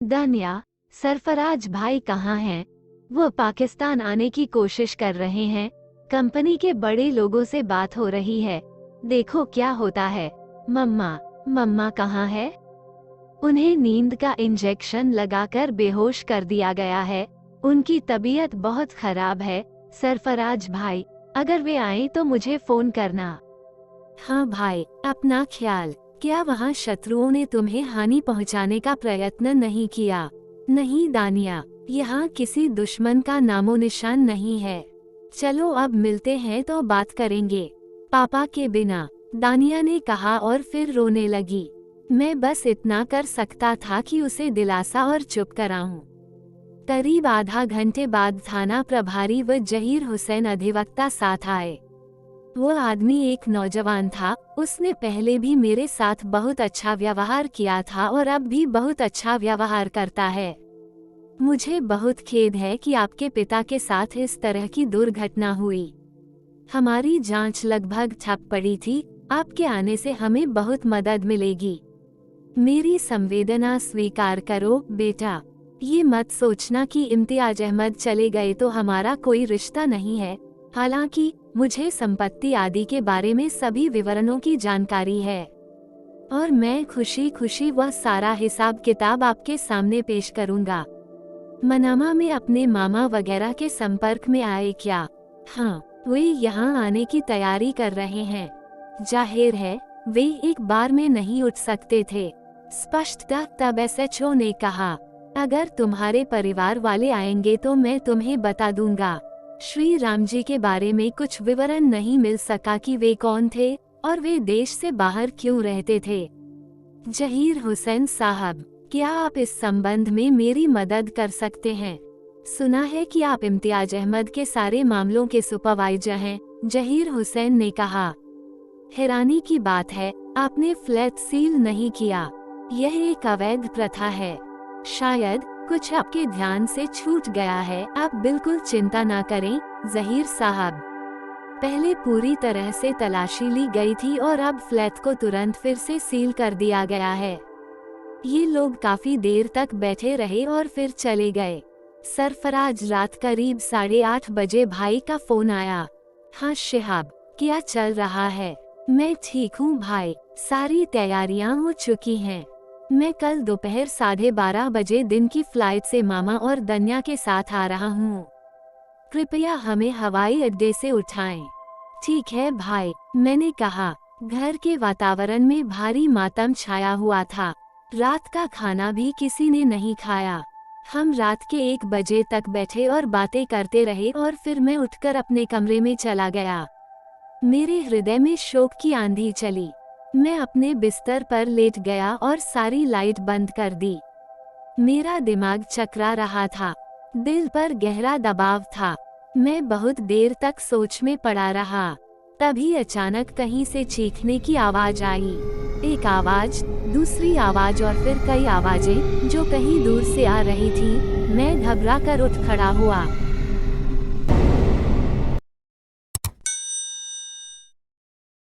दानिया, सरफराज भाई कहाँ हैं? वो पाकिस्तान आने की कोशिश कर रहे हैं। कंपनी के बड़े लोगों से बात हो रही है। देखो क्या होता है। मम्मा, मम्मा कहाँ है? उन्हें नींद का इंजेक्शन लगाकर बेहोश कर दिया गया है। उनकी तबीयत बहुत खराब है। सरफराज भाई, अगर वे आए तो मुझे फोन करना। हाँ भाई, अपना ख्याल। क्या वहाँ शत्रुओं ने तुम्हें हानि पहुँचाने का प्रयत्न नहीं किया? नहीं दानिया, यहाँ किसी दुश्मन का नामो निशान नहीं है। चलो अब मिलते हैं तो बात करेंगे। पापा के बिना, दानिया ने कहा और फिर रोने लगी। मैं बस इतना कर सकता था कि उसे दिलासा और चुप कराऊं। करीब आधा घंटे बाद थाना प्रभारी व जहीर हुसैन अधिवक्ता साथ आए। वो आदमी एक नौजवान था। उसने पहले भी मेरे साथ बहुत अच्छा व्यवहार किया था और अब भी बहुत अच्छा व्यवहार करता है। मुझे बहुत खेद है कि आपके पिता के साथ इस तरह की दुर्घटना हुई। हमारी जांच लगभग ठप पड़ी थी। आपके आने से हमें बहुत मदद मिलेगी। मेरी संवेदना स्वीकार करो बेटा। ये मत सोचना कि इम्तियाज अहमद चले गए तो हमारा कोई रिश्ता नहीं है। हालांकि मुझे संपत्ति आदि के बारे में सभी विवरणों की जानकारी है और मैं खुशी खुशी वह सारा हिसाब किताब आपके सामने पेश करूंगा। मनामा में अपने मामा वगैरह के संपर्क में आए क्या? हाँ, वे यहाँ आने की तैयारी कर रहे हैं। जाहिर है वे एक बार में नहीं उठ सकते थे। स्पष्टतः तब एसएचओ ने कहा, अगर तुम्हारे परिवार वाले आएंगे तो मैं तुम्हें बता दूंगा। श्री राम जी के बारे में कुछ विवरण नहीं मिल सका कि वे कौन थे और वे देश से बाहर क्यों रहते थे। जहीर हुसैन साहब, क्या आप इस संबंध में मेरी मदद कर सकते हैं? सुना है कि आप इम्तियाज अहमद के सारे मामलों के सुपरवाइजर हैं, जहीर हुसैन ने कहा। हैरानी की बात है, आपने फ्लैट सील नहीं किया। यह एक अवैध प्रथा है। शायद कुछ आपके ध्यान से छूट गया है। आप बिल्कुल चिंता ना करें जहीर साहब। पहले पूरी तरह से तलाशी ली गई थी और अब फ्लैट को तुरंत फिर से सील कर दिया गया है। ये लोग काफी देर तक बैठे रहे और फिर चले गए। सरफराज, रात करीब 8:30 बजे भाई का फोन आया। हाँ शिहाब, क्या चल रहा है? मैं ठीक हूँ भाई, सारी तैयारियां हो चुकी हैं। मैं कल दोपहर 12:30 बजे दिन की फ्लाइट से मामा और दन्या के साथ आ रहा हूँ। कृपया हमें हवाई अड्डे से उठाएं। ठीक है भाई, मैंने कहा। घर के वातावरण में भारी मातम छाया हुआ था। रात का खाना भी किसी ने नहीं खाया। हम रात के 1 बजे तक बैठे और बातें करते रहे और फिर मैं उठकर अपने कमरे में चला गया। मेरे हृदय में शोक की आंधी चली। मैं अपने बिस्तर पर लेट गया और सारी लाइट बंद कर दी। मेरा दिमाग चकरा रहा था। दिल पर गहरा दबाव था। मैं बहुत देर तक सोच में पड़ा रहा। तभी अचानक कहीं से चीखने की आवाज आई। एक आवाज, दूसरी आवाज और फिर कई आवाजें जो कहीं दूर से आ रही थी। मैं घबरा कर उठ खड़ा हुआ।